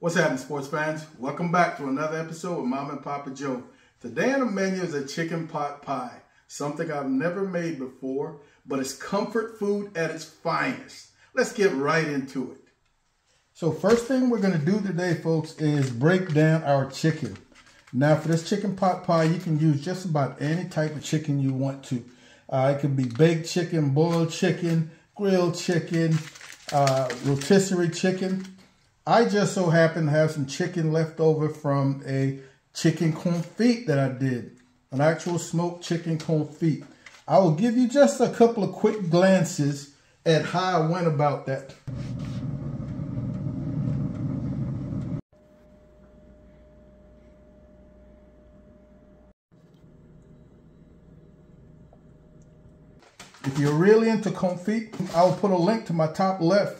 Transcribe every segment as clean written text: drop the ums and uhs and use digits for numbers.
What's happening, sports fans? Welcome back to another episode of Mama and Papa Joe. Today on the menu is a chicken pot pie, something I've never made before, but it's comfort food at its finest. Let's get right into it. So first thing we're going to do today, folks, is break down our chicken. Now for this chicken pot pie, you can use just about any type of chicken you want to. It could be baked chicken, boiled chicken, grilled chicken, rotisserie chicken. I just so happen to have some chicken left over from a chicken confit that I did, an actual smoked chicken confit. I will give you just a couple of quick glances at how I went about that. If you're really into confit, I will put a link to my top left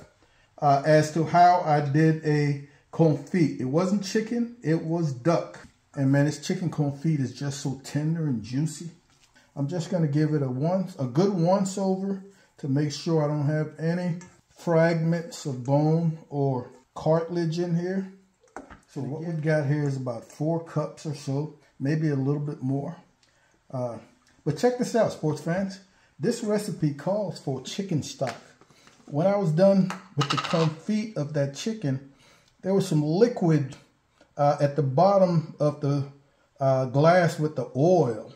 as to how I did a confit. It wasn't chicken, it was duck. And man, this chicken confit is just so tender and juicy. I'm just gonna give it a good once over to make sure I don't have any fragments of bone or cartilage in here. So what we've got here is about 4 cups or so, maybe a little bit more. But check this out, sports fans. This recipe calls for chicken stock. When I was done with the confit of that chicken, there was some liquid at the bottom of the glass with the oil.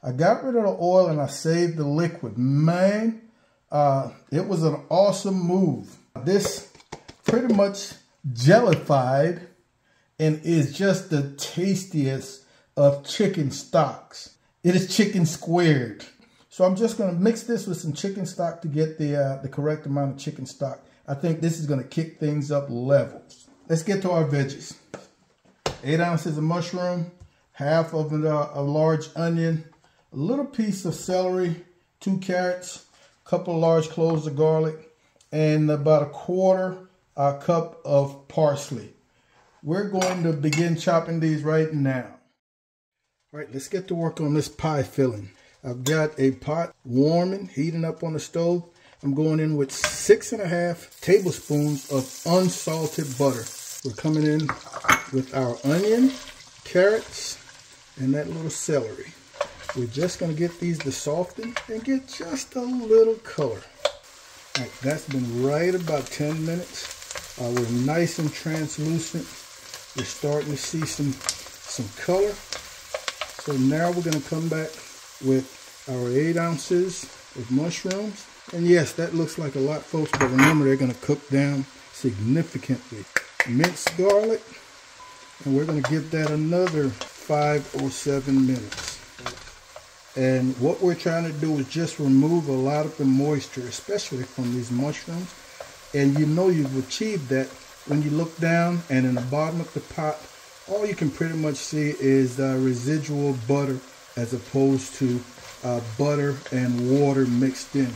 I got rid of the oil and I saved the liquid. Man, it was an awesome move. This pretty much jellified and is just the tastiest of chicken stocks. It is chicken squared. So I'm just going to mix this with some chicken stock to get the correct amount of chicken stock. I think this is going to kick things up levels. Let's get to our veggies. 8 ounces of mushroom, half of a large onion, a little piece of celery, 2 carrots, a couple of large cloves of garlic, and about 1/4 cup of parsley. We're going to begin chopping these right now. All right, let's get to work on this pie filling. I've got a pot warming, heating up on the stove. I'm going in with 6½ tablespoons of unsalted butter. We're coming in with our onion, carrots, and that little celery. We're just going to get these to soften and get just a little color. All right, that's been right about 10 minutes. We're nice and translucent. We're starting to see some color. So now we're going to come back with our 8 ounces of mushrooms. And yes, that looks like a lot, folks, but remember they're going to cook down significantly. Minced garlic, and we're going to give that another 5 or 7 minutes. And what we're trying to do is just remove a lot of the moisture, especially from these mushrooms. And you know you've achieved that when you look down and in the bottom of the pot, all you can pretty much see is residual butter as opposed to butter and water mixed in.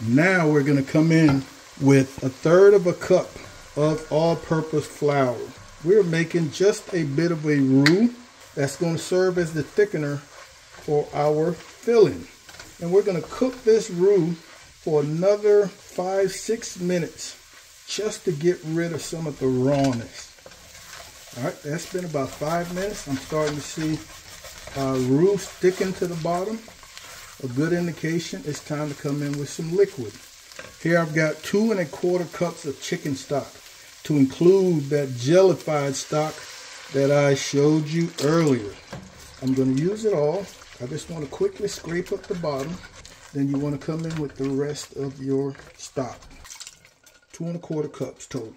Now we're going to come in with 1/3 cup of all-purpose flour. We're making just a bit of a roux that's going to serve as the thickener for our filling. And we're going to cook this roux for another 5-6 minutes just to get rid of some of the rawness. All right, that's been about 5 minutes. I'm starting to see roux sticking to the bottom. A good indication it's time to come in with some liquid. Here I've got 2 1/4 cups of chicken stock to include that jellified stock that I showed you earlier. I'm going to use it all. I just want to quickly scrape up the bottom. Then you want to come in with the rest of your stock. 2 1/4 cups total.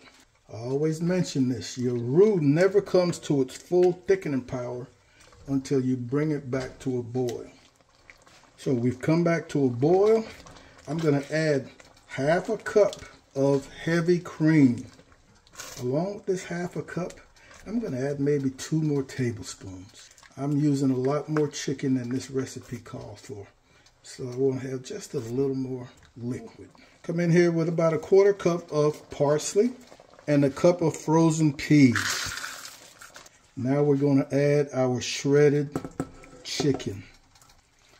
I always mention this. Your roux never comes to its full thickening power until you bring it back to a boil. So we've come back to a boil. I'm going to add 1/2 cup of heavy cream. Along with this 1/2 cup, I'm going to add maybe 2 more tablespoons. I'm using a lot more chicken than this recipe calls for. So I want to have just a little more liquid. Come in here with about 1/4 cup of parsley and 1 cup of frozen peas. Now we're going to add our shredded chicken.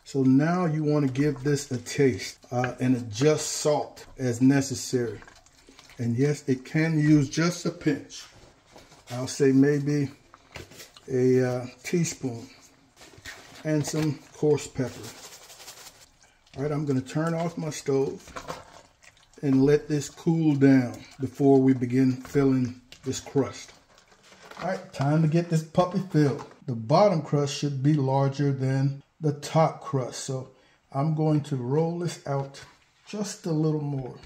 So now you want to give this a taste and adjust salt as necessary. And yes, it can use just a pinch. I'll say maybe a teaspoon, and some coarse pepper. All right, I'm gonna turn off my stove and let this cool down before we begin filling this crust. All right, time to get this puppy filled. The bottom crust should be larger than the top crust, so I'm going to roll this out just a little more.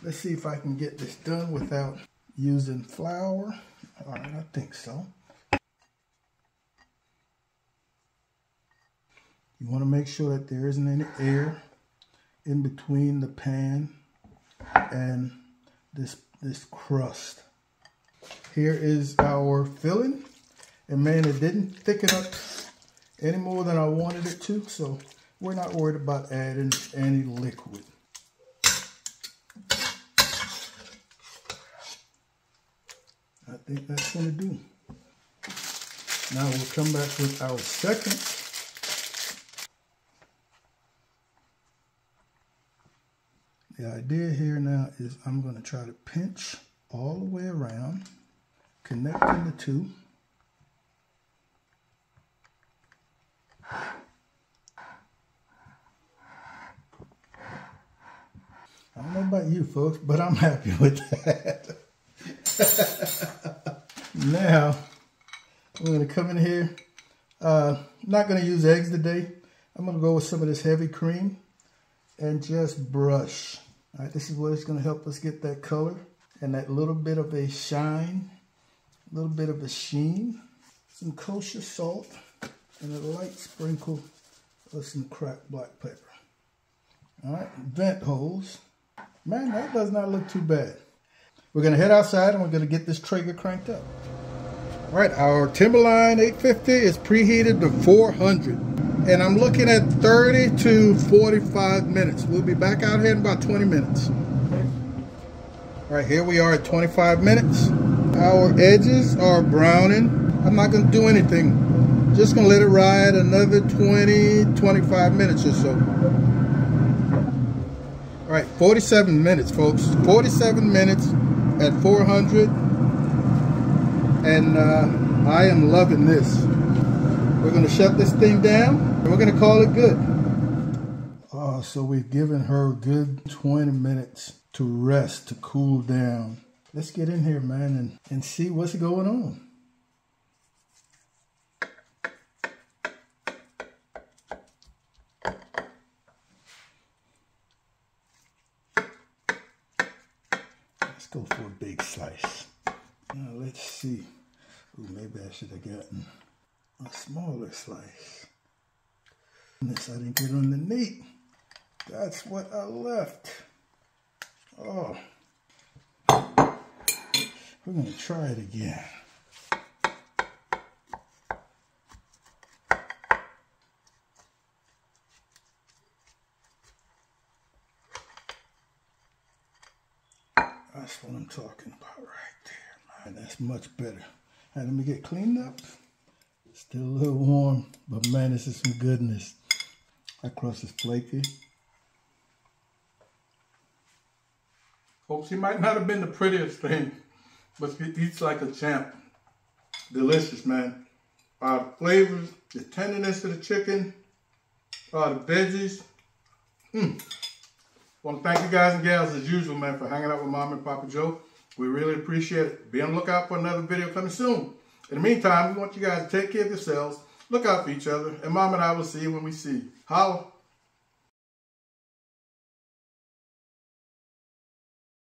Let's see if I can get this done without using flour. All right, I think so. You want to make sure that there isn't any air in between the pan and this crust. Here is our filling, and man, it didn't thicken up any more than I wanted it to, so we're not worried about adding any liquid. I think that's going to do. Now we'll come back with our second. The idea here now is I'm going to try to pinch all the way around, connecting the two. I don't know about you folks, but I'm happy with that. Now, I'm going to come in here. Not going to use eggs today. I'm going to go with some of this heavy cream and just brush. All right, this is what it's going to help us get that color and that little bit of a shine, a little bit of a sheen. Some kosher salt and a light sprinkle of some cracked black pepper. All right, vent holes. Man, that does not look too bad. We're going to head outside and we're going to get this Traeger cranked up. All right, our Timberline 850 is preheated to 400. And I'm looking at 30 to 45 minutes. We'll be back out here in about 20 minutes. All right, here we are at 25 minutes. Our edges are browning. I'm not going to do anything. Just going to let it ride another 20, 25 minutes or so. All right, 47 minutes, folks. 47 minutes at 400. And I am loving this. We're going to shut this thing down, and we're going to call it good. Oh, so we've given her a good 20 minutes to rest, to cool down. Let's get in here, man, and see what's going on. Let's go for a big slice. Now, let's see. Ooh, maybe I should have gotten a smaller slice. This I didn't get underneath. That's what I left. Oh. We're going to try it again. That's what I'm talking about right there, man. That's much better. All right, let me get cleaned up. Still a little warm, but man, this is some goodness. That crust is flaky. Folks, he might not have been the prettiest thing, but he eats like a champ. Delicious, man. Flavors, the tenderness of the chicken, the veggies. Want to thank you guys and gals as usual, man, for hanging out with Mom and Papa Joe. We really appreciate it. Be on the lookout for another video coming soon. In the meantime, we want you guys to take care of yourselves, look out for each other, and Mom and I will see you when we see you. Holla.